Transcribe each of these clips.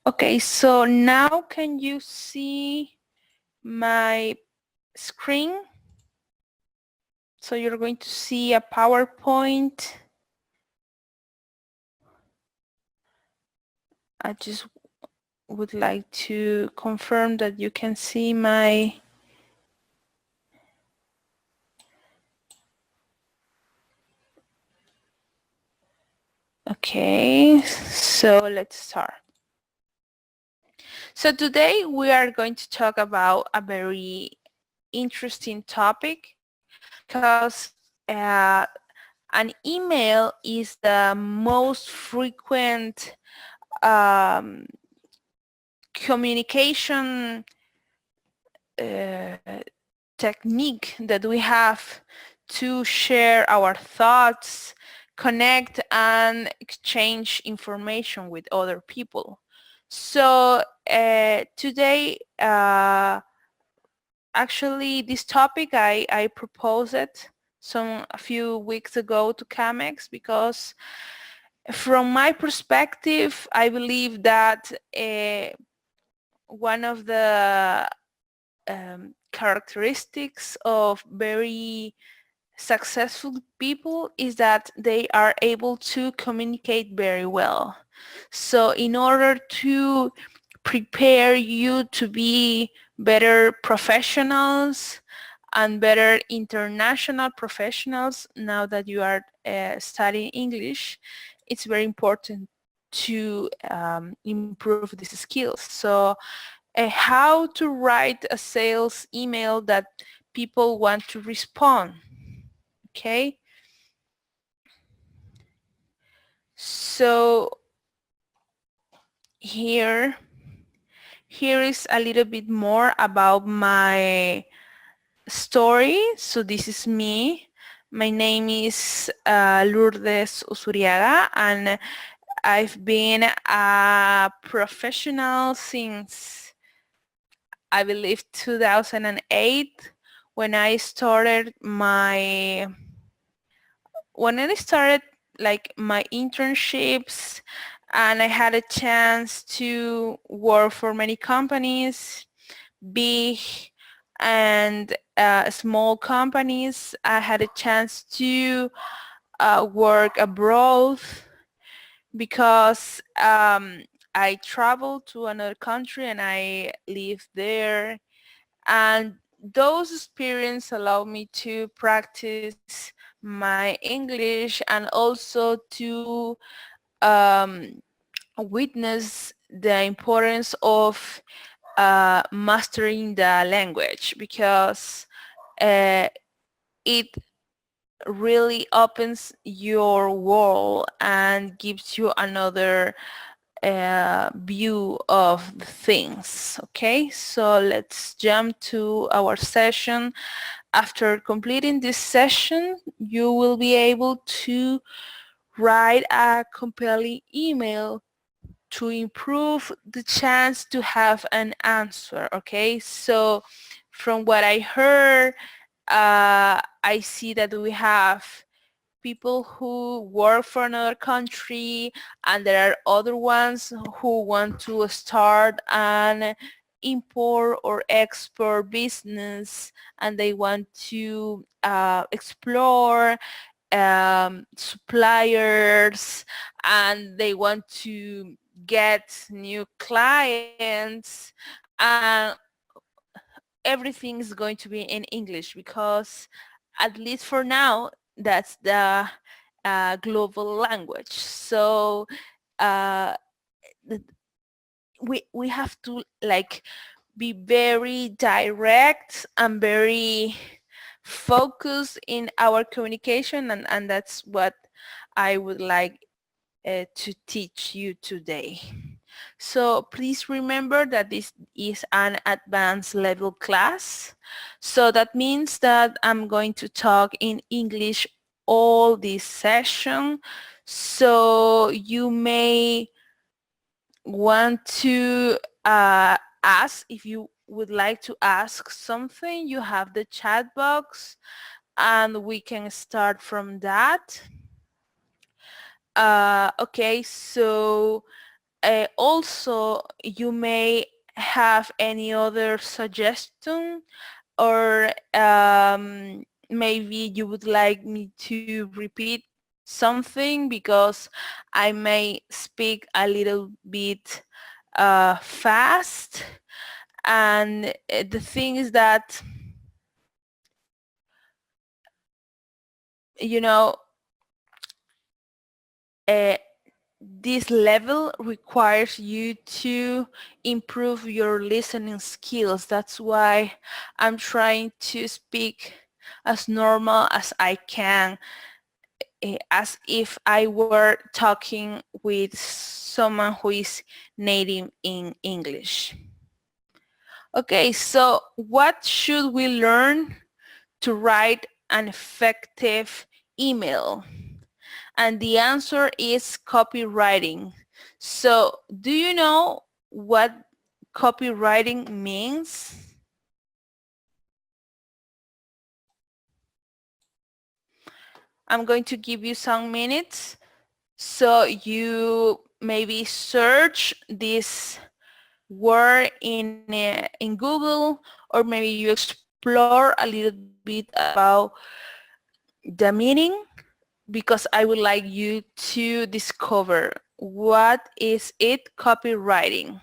Okay, so now can you see my screen? So you're going to see a PowerPoint. I just would like to confirm that you can see my Okay, so let's start. So today we are going to talk about a very interesting topic because an email is the most frequent um, communication uh, technique that we have to share our thoughts, connect and exchange information with other people. So today, actually this topic I proposed it a few weeks ago to CAMEX because from my perspective, I believe that one of the characteristics of very successful people is that they are able to communicate very well. So in order to prepare you to be better professionals and better international professionals now that you are studying English, it's very important to improve these skills. So how to write a sales email that people want to respond. Okay, so here is a little bit more about my story. So this is me. My name is Lourdes Usuriaga, and I've been a professional since I believe 2008 when I started like my internships, and I had a chance to work for many companies, big and small companies. I had a chance to work abroad because I traveled to another country and I lived there, and those experiences allowed me to practice my English and also to um, witness the importance of mastering the language, because it really opens your world and gives you another view of the things. Okay, so let's jump to our session. After completing this session, you will be able to write a compelling email to improve the chance to have an answer. Okay, so from what I heard, I see that we have people who work for another country, and there are other ones who want to start an import or export business, and they want to explore suppliers, and they want to get new clients, and everything is going to be in English because, at least for now, that's the global language. So uh, we have to like be very direct and very focused in our communication, and that's what I would like to teach you today. So please remember that this is an advanced level class. So that means that I'm going to talk in English all this session. So you may want to ask, if you would like to ask something, you have the chat box and we can start from that. Okay, so Also, you may have any other suggestion, or maybe you would like me to repeat something because I may speak a little bit fast. And the thing is that, you know, uh, this level requires you to improve your listening skills. That's why I'm trying to speak as normal as I can, as if I were talking with someone who is native in English. Okay, so what should we learn to write an effective email? And the answer is copywriting. So do you know what copywriting means? I'm going to give you some minutes so you maybe search this word in Google, or maybe you explore a little bit about the meaning, because I would like you to discover what is it copywriting.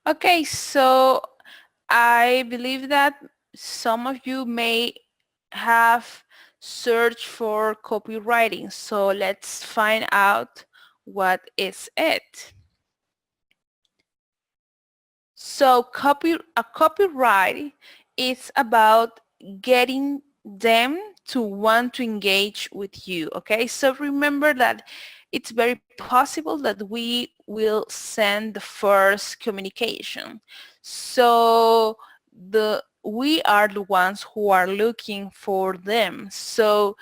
Okay, so I believe that some of you may have searched for copywriting. So let's find out what is it. So a copyright is about getting them to want to engage with you. Okay, so remember that it's very possible that we will send the first communication. So we are the ones who are looking for them. So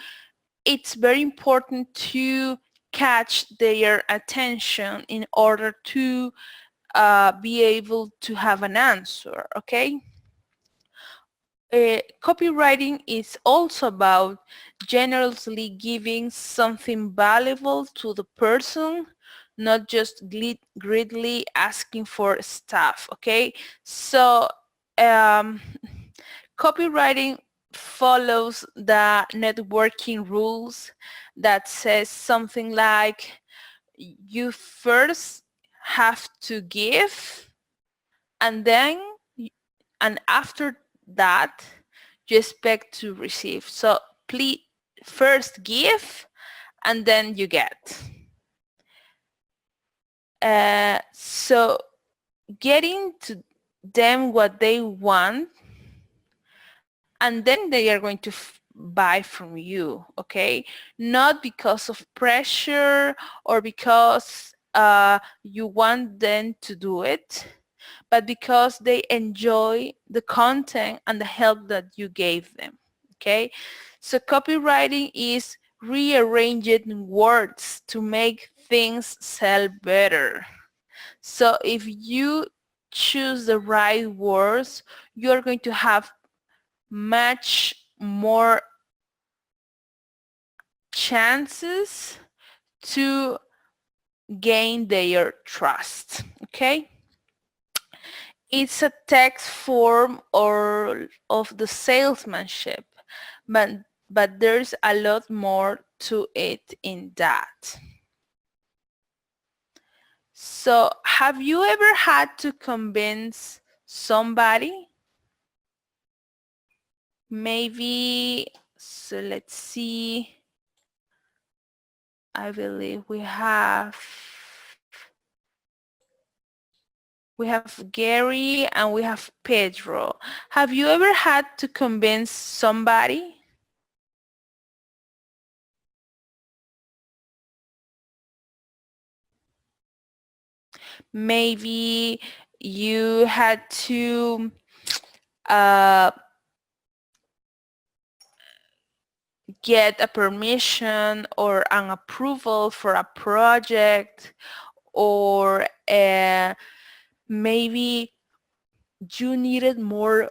it's very important to catch their attention in order to be able to have an answer, okay? Copywriting is also about generously giving something valuable to the person, not just greedily asking for stuff, okay? So um, copywriting follows the networking rules that says something like, you first have to give, and then and after that you expect to receive. So please first give and then you get. So getting to them what they want, and then they are going to buy from you, okay? Not because of pressure or because you want them to do it, but because they enjoy the content and the help that you gave them, okay? So copywriting is rearranging words to make things sell better. So if you choose the right words, you're going to have much more chances to gain their trust. Okay? It's a text form or of the salesmanship, but there's a lot more to it in that. So have you ever had to convince somebody? Maybe, so let's see. I believe we have Gary and we have Pedro. Have you ever had to convince somebody? Maybe you had to uh, get a permission or an approval for a project, or maybe you needed more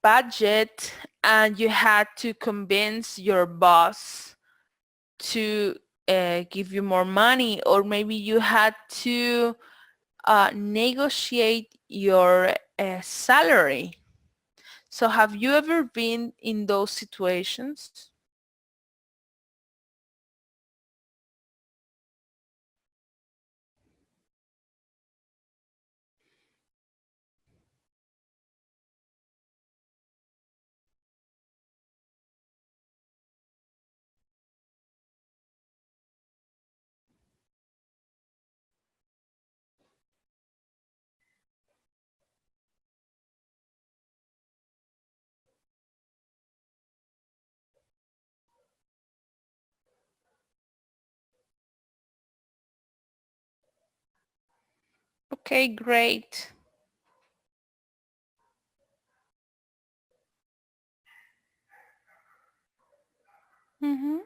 budget and you had to convince your boss to give you more money, or maybe you had to negotiate your salary. So have you ever been in those situations? Okay, great. Mm-hmm.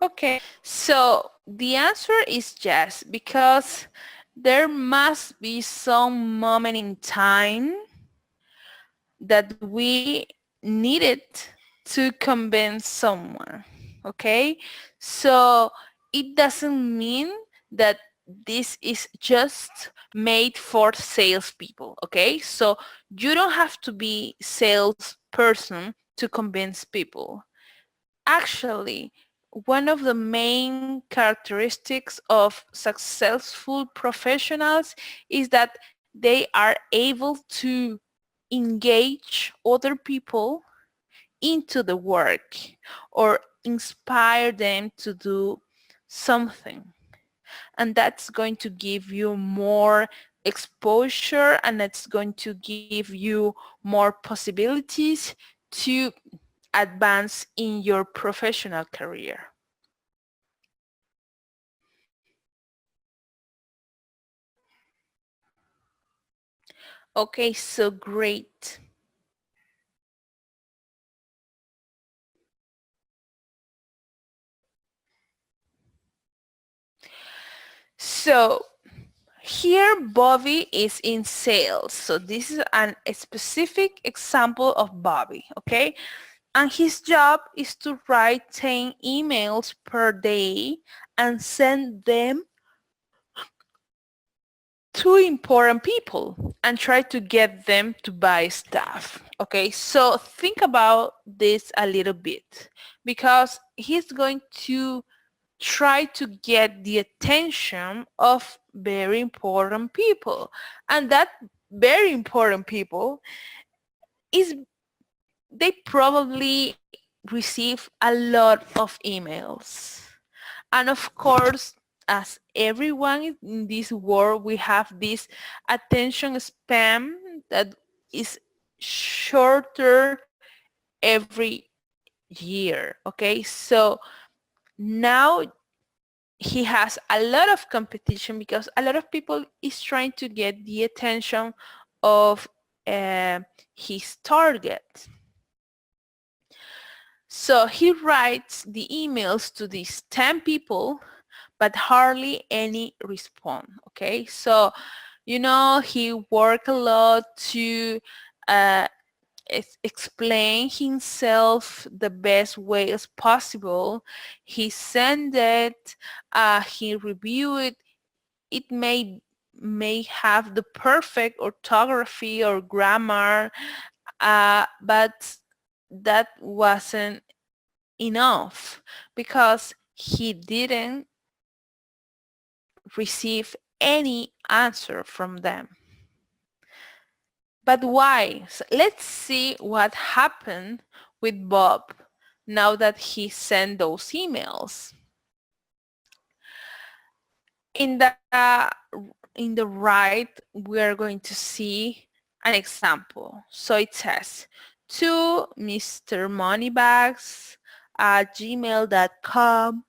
Okay, so the answer is yes, because there must be some moment in time that we needed to convince someone. Okay, so it doesn't mean that this is just made for salespeople. Okay, so you don't have to be salesperson to convince people. Actually, one of the main characteristics of successful professionals is that they are able to engage other people into the work or inspire them to do something. And that's going to give you more exposure, and it's going to give you more possibilities to advance in your professional career. Okay, so great. So here Bobby is in sales. So this is a specific example of Bobby, okay? And his job is to write 10 emails per day and send them to important people and try to get them to buy stuff. Okay, so think about this a little bit, because he's going to try to get the attention of very important people. And that very important people is they probably receive a lot of emails. And of course, as everyone in this world, we have this attention span that is shorter every year. Okay, so now he has a lot of competition because a lot of people is trying to get the attention of uh, his target. So he writes the emails to these 10 people, but hardly any respond. Okay, so he worked a lot to uh, explain himself the best way as possible. He sent it, he reviewed it. It may have the perfect orthography or grammar, but that wasn't enough because he didn't receive any answer from them. But why? So let's see what happened with Bob now that he sent those emails. In the in the right, we are going to see an example. So it says to Mr. Moneybags at gmail.com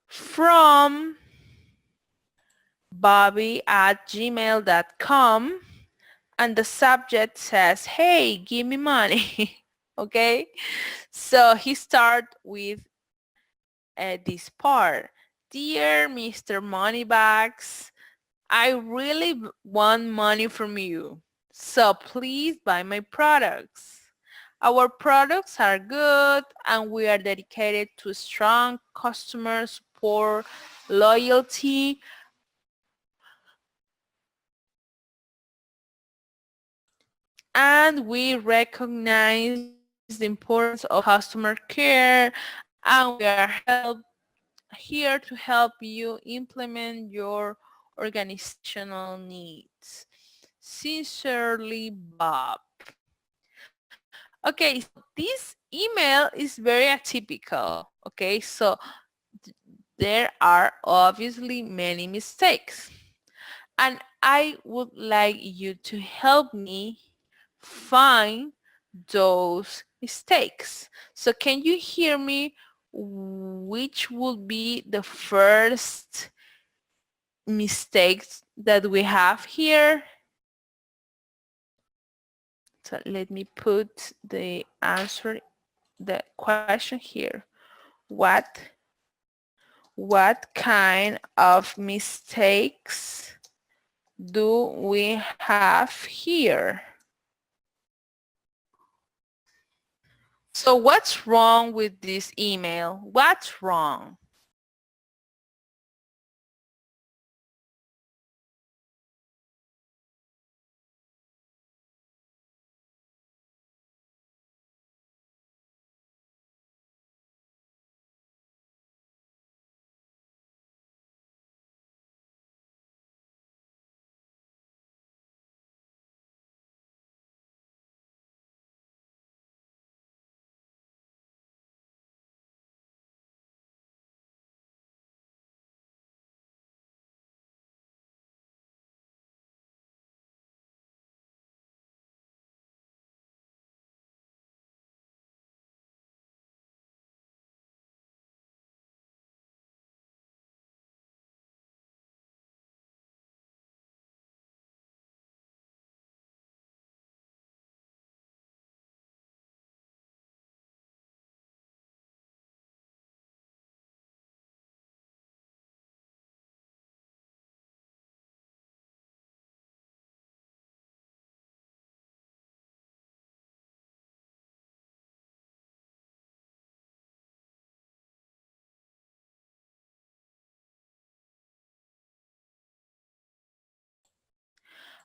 from Bobby at gmail.com, and the subject says, hey, give me money. Okay, so he start with this part. Dear Mr. Moneybags, I really want money from you, so please buy my products. Our products are good and we are dedicated to strong customer support, loyalty, and we recognize the importance of customer care, and we are here to help you implement your organizational needs. Sincerely, Bob. Okay, so this email is very atypical. Okay, so there are obviously many mistakes. And I would like you to help me find those mistakes. So can you hear me? Which would be the first mistakes that we have here? So let me put the answer, the question here. What what kind of mistakes do we have here? So what's wrong with this email? What's wrong?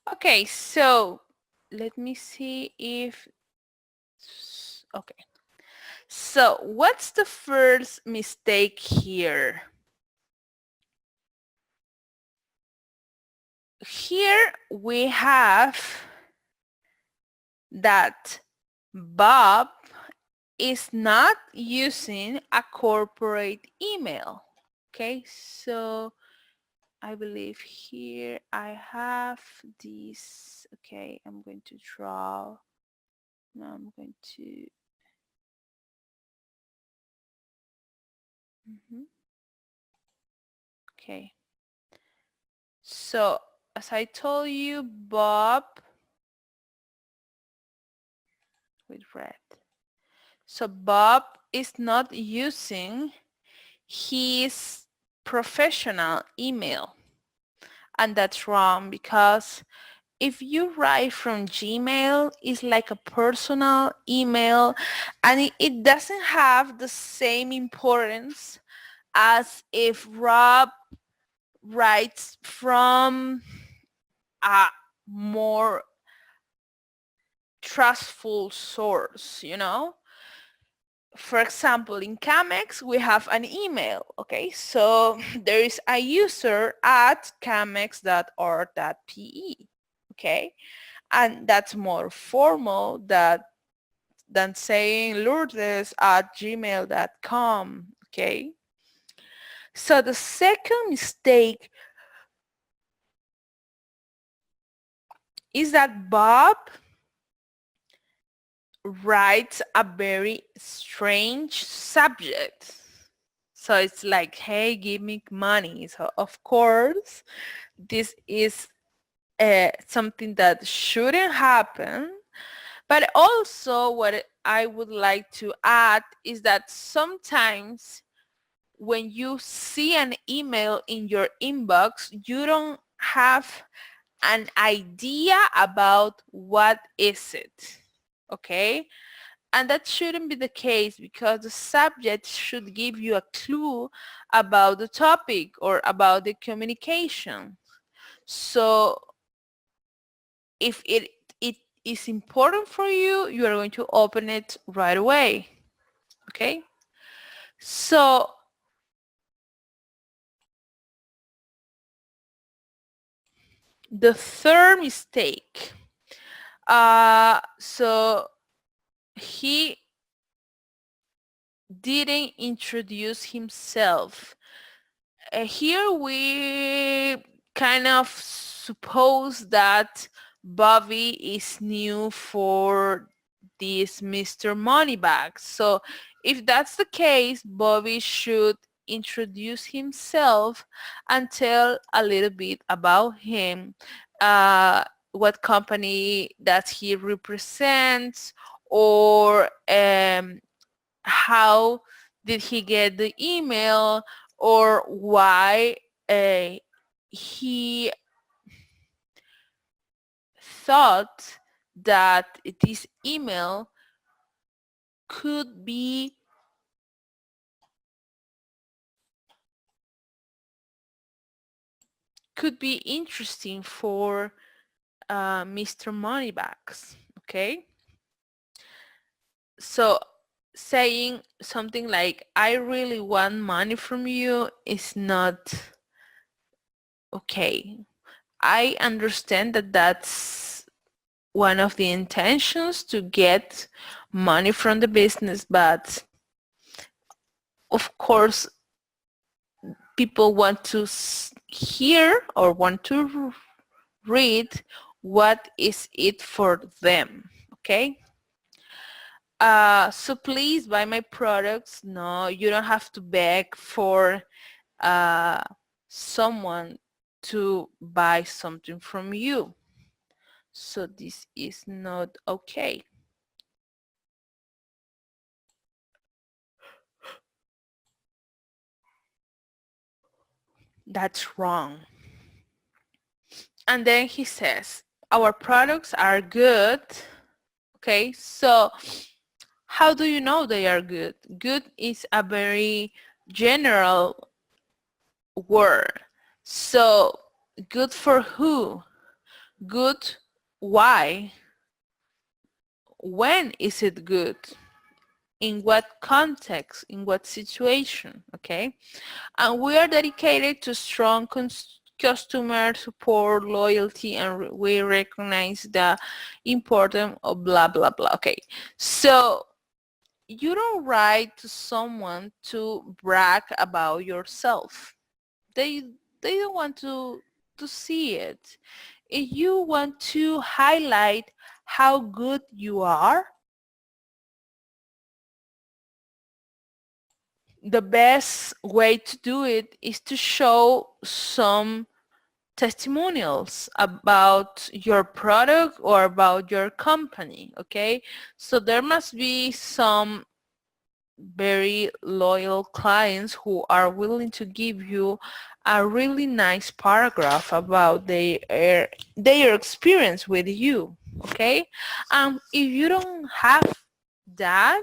Okay, so let me see if, okay. So what's the first mistake here? Here we have that Bob is not using a corporate email. Okay, so I believe here I have this. Okay, I'm going to draw. Now I'm going to. Okay. So as I told you, Bob with red. So Bob is not using his professional email. And that's wrong because if you write from Gmail, it's like a personal email and it doesn't have the same importance as if Rob writes from a more trustful source, you know? For example, in Camex, we have an email, okay? So there is a user at camex.org.pe, okay? And that's more formal than saying Lourdes at gmail.com, okay? So the second mistake is that Bob writes a very strange subject. So it's like, hey, give me money. So of course, this is something that shouldn't happen. But also what I would like to add is that sometimes when you see an email in your inbox, you don't have an idea about what is it, okay? And that shouldn't be the case because the subject should give you a clue about the topic or about the communication. So if it is important for you, you are going to open it right away. Okay? So the third mistake. So he didn't introduce himself. Here we kind of suppose that Bobby is new for this Mr. Moneybag. So if that's the case, Bobby should introduce himself and tell a little bit about him, what company that he represents, or how did he get the email, or why he thought that this email could be interesting for Mr. Moneybags. Okay, so saying something like I really want money from you is not okay. I understand that that's one of the intentions, to get money from the business, but of course people want to hear or want to read what is it for them. Okay, so please buy my products. No, you don't have to beg for uh, someone to buy something from you. So this is not okay. That's wrong. And then he says, our products are good. Okay, so how do you know they are good? Good is a very general word. So good for who? Good why? When is it good? in what context, in what situation, okay? And we are dedicated to strong customer support, loyalty, and we recognize the importance of blah, blah, blah. Okay, so you don't write to someone to brag about yourself. They don't want to see it. If you want to highlight how good you are, the best way to do it is to show some testimonials about your product or about your company, okay? So there must be some very loyal clients who are willing to give you a really nice paragraph about their experience with you, okay? If you don't have that,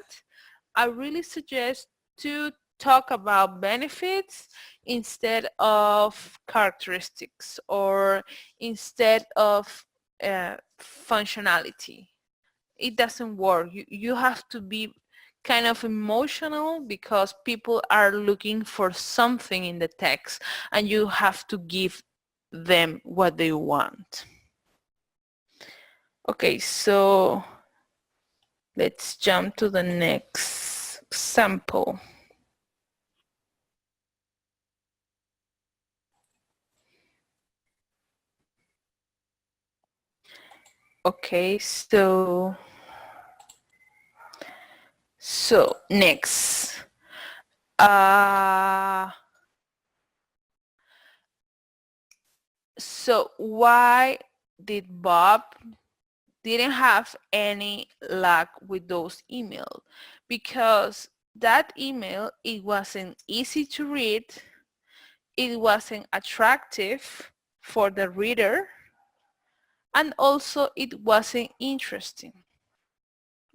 I really suggest to talk about benefits instead of characteristics or instead of functionality. It doesn't work. You have to be kind of emotional because people are looking for something in the text and you have to give them what they want. Okay, so let's jump to the next sample. Okay, so next. So why did Bob didn't have any luck with those emails? Because that email, it wasn't easy to read, it wasn't attractive for the reader, and also it wasn't interesting.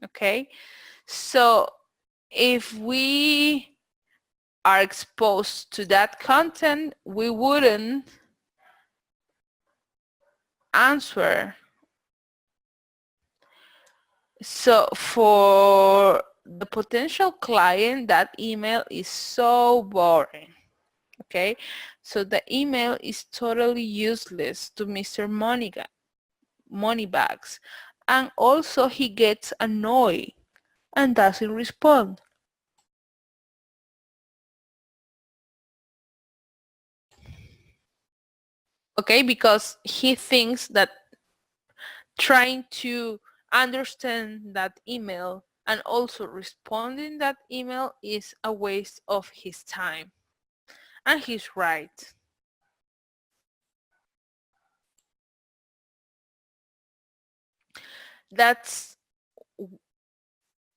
Okay, so if we are exposed to that content, we wouldn't answer. So for the potential client, that email is so boring. Okay, so the email is totally useless to Mr. Moneybags, and also he gets annoyed and doesn't respond. Okay, because he thinks that trying to understand that email and also responding that email is a waste of his time. And he's right. That's,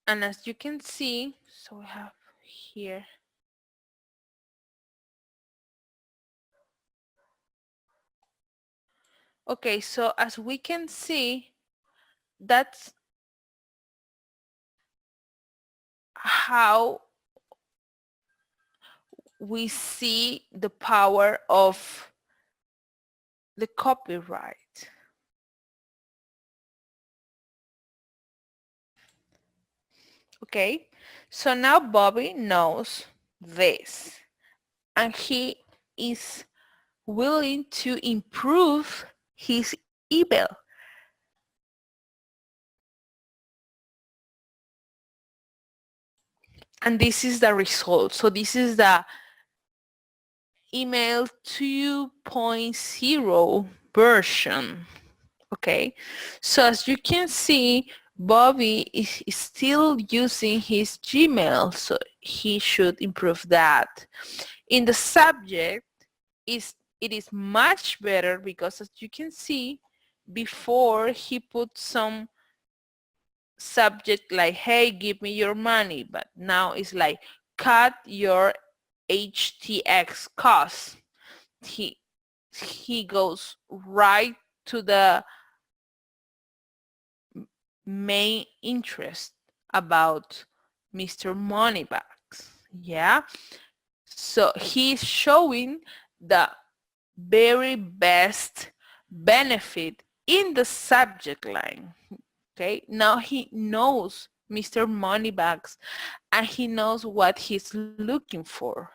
and as you can see, so we have here. Okay, so as we can see, that's how we see the power of the copyright. Okay, so now Bobby knows this and he is willing to improve his email. And this is the result. So this is the email 2.0 version. Okay, so as you can see, Bobby is still using his Gmail, so he should improve that. In the subject, it is much better because as you can see, before he put some subject like, hey, give me your money, but now it's like, cut your HTX costs. He goes right to the main interest about Mr. Moneybags. Yeah, so he's showing the very best benefit in the subject line. Okay, now he knows Mr. Moneybags, and he knows what he's looking for.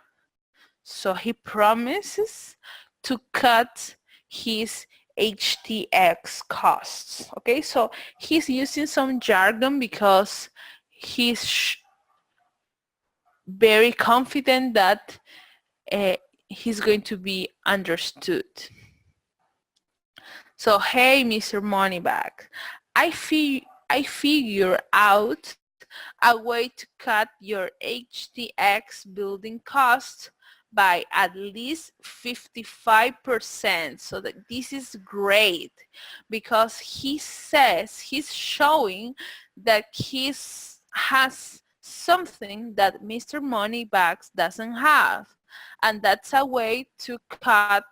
So he promises to cut his HTX costs. Okay, so he's using some jargon because he's very confident that he's going to be understood. So, hey, Mr. Moneybag, I figure out a way to cut your HTX building costs by at least 55%. So that this is great because he says he's showing that he has something that Mr. Moneybags doesn't have. And that's a way to cut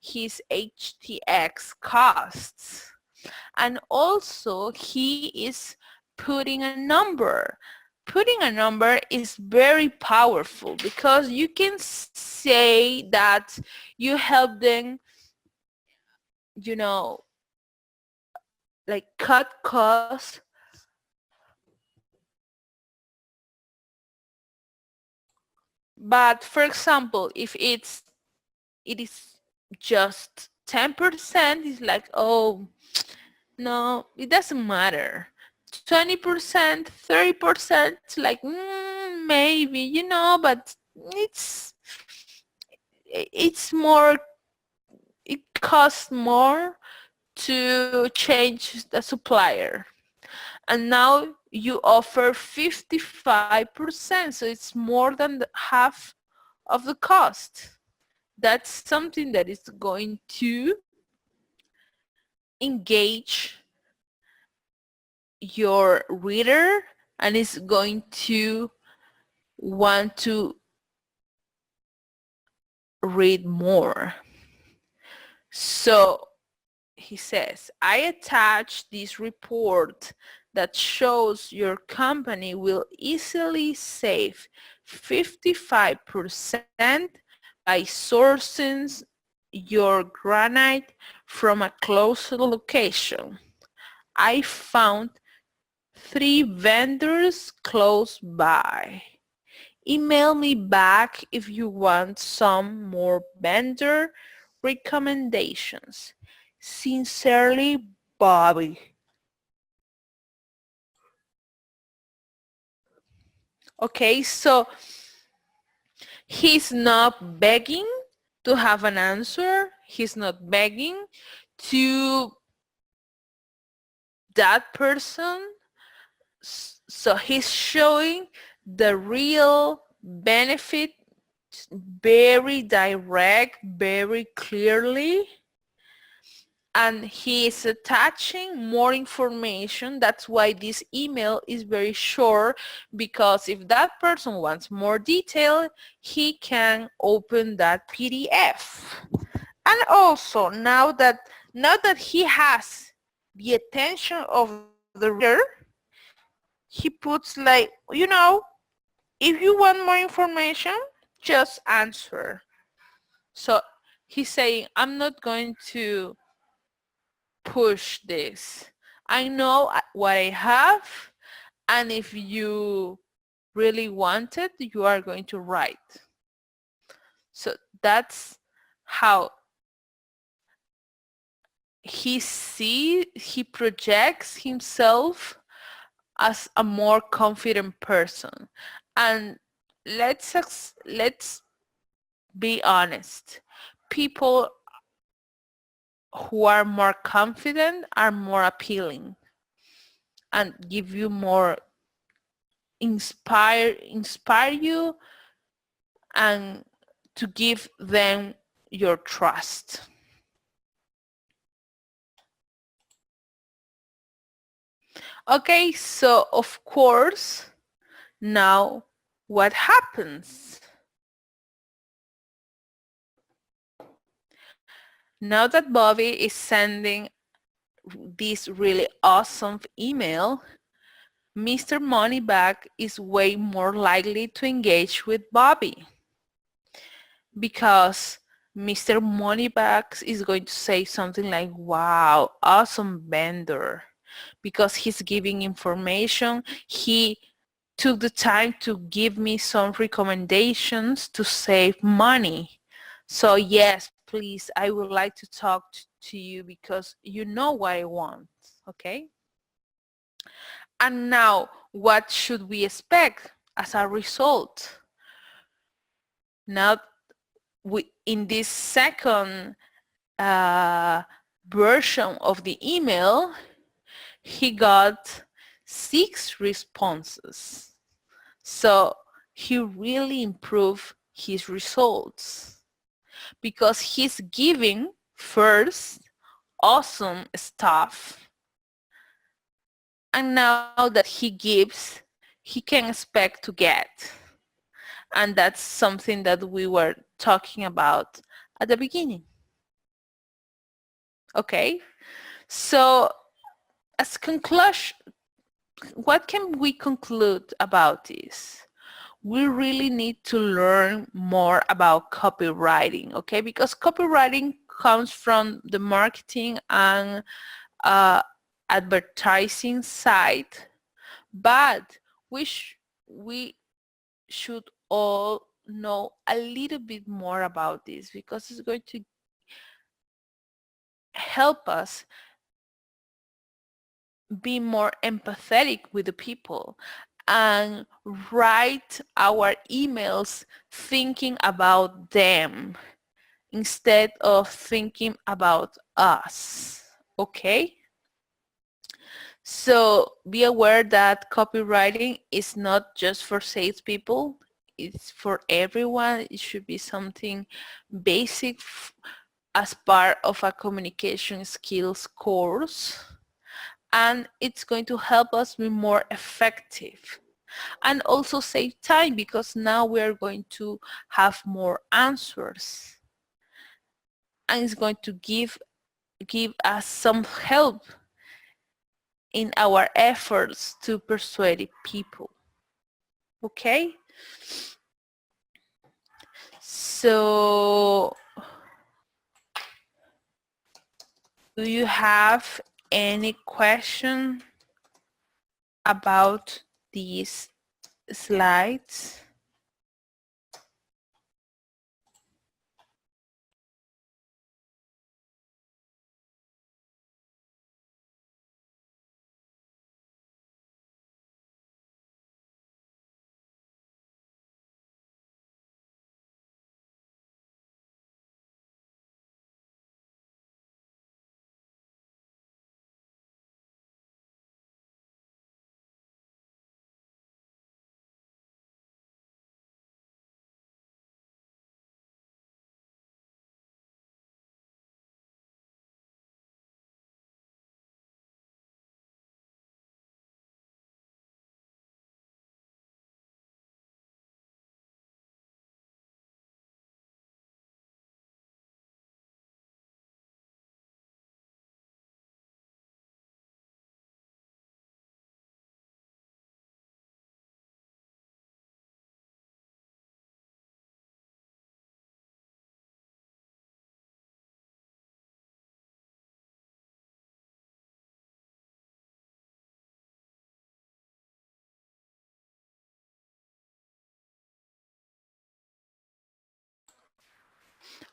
his HTX costs. And also he is putting a number. Putting a number is very powerful because you can say that you help them, you know, like cut costs but for example if it is just 10%, it's like, oh no, it doesn't matter. 20%, 30%, like maybe, but it's it's more, it costs more to change the supplier. And now you offer 55%, so it's more than half of the cost. That's something that is going to engage your reader and is going to want to read more. So he says, I attach this report that shows your company will easily save 55% by sourcing your granite from a closer location. I found 3 vendors close by. Email me back if you want some more vendor recommendations. Sincerely, Bobby. Okay, so he's not begging to have an answer. He's not begging to that person. So he's showing the real benefit very direct, very clearly. And he is attaching more information. That's why this email is very short, because if that person wants more detail, he can open that PDF. And also now that he has the attention of the reader, he puts like, if you want more information, just answer. So he's saying, I'm not going to push this. I know what I have, and if you really want it, you are going to write. So that's how he projects himself as a more confident person. And let's be honest. People who are more confident are more appealing and give you more, inspire you, and to give them your trust. Okay, so of course, now what happens? Now that Bobby is sending this really awesome email, Mr. Moneybag is way more likely to engage with Bobby, because Mr. Moneybags is going to say something like, wow, awesome vendor. because he's giving information. He took the time to give me some recommendations to save money. So yes, please, I would like to talk to you because you know what I want, okay? And now, what should we expect as a result? Now, in this second version of the email, he got 6 responses. So he really improved his results because he's giving first awesome stuff. And now that he gives, he can expect to get. And that's something that we were talking about at the beginning. Okay, so as conclusion, what can we conclude about this? We really need to learn more about copywriting, okay? Because copywriting comes from the marketing and uh, advertising side, but we should all know a little bit more about this because it's going to help us be more empathetic with the people and write our emails thinking about them instead of thinking about us. Okay? So be aware that copywriting is not just for salespeople. It's for everyone. It should be something basic as part of a communication skills course. And it's going to help us be more effective and also save time because now we are going to have more answers and it's going to give us some help in our efforts to persuade people. Okay? So do you have any question about these slides?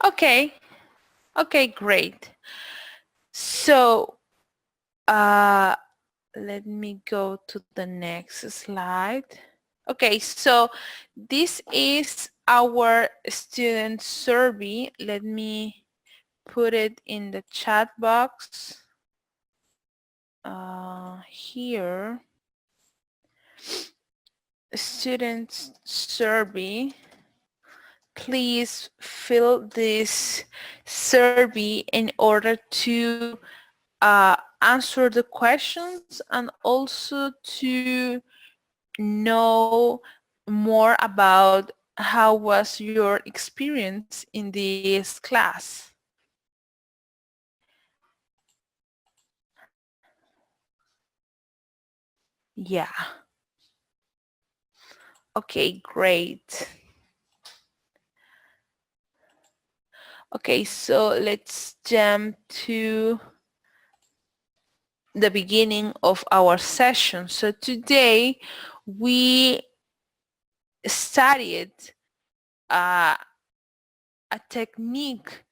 Okay. Okay, great. So let me go to the next slide. Okay, so this is our student survey. Let me put it in the chat box here. Student survey. Please fill this survey in order to answer the questions and also to know more about how was your experience in this class. Yeah. Okay, great. Okay, so let's jump to the beginning of our session. So today we studied uh, a technique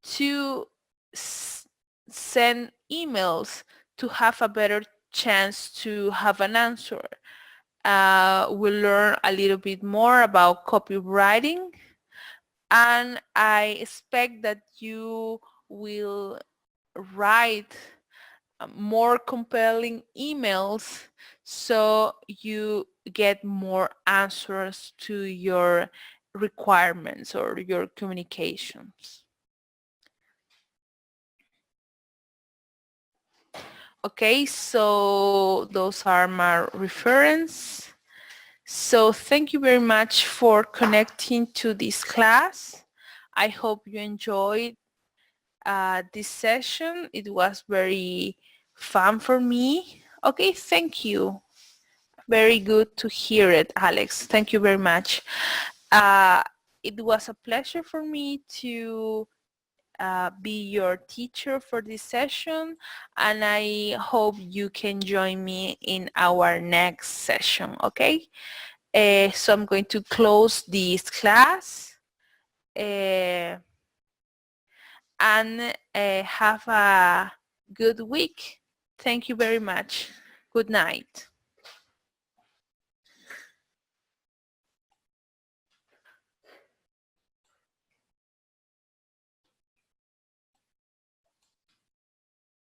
to send emails to have a better chance to have an answer. We'll learn a little bit more about copywriting, and I expect that you will write more compelling emails so you get more answers to your requirements or your communications. Okay, so those are my reference. So thank you very much for connecting to this class. I hope you enjoyed this session. It was very fun for me. Okay, thank you. Very good to hear it, Alex. Thank you very much. Uh, it was a pleasure for me to be your teacher for this session, and I hope you can join me in our next session, okay? So I'm going to close this class and have a good week. Thank you very much. Good night.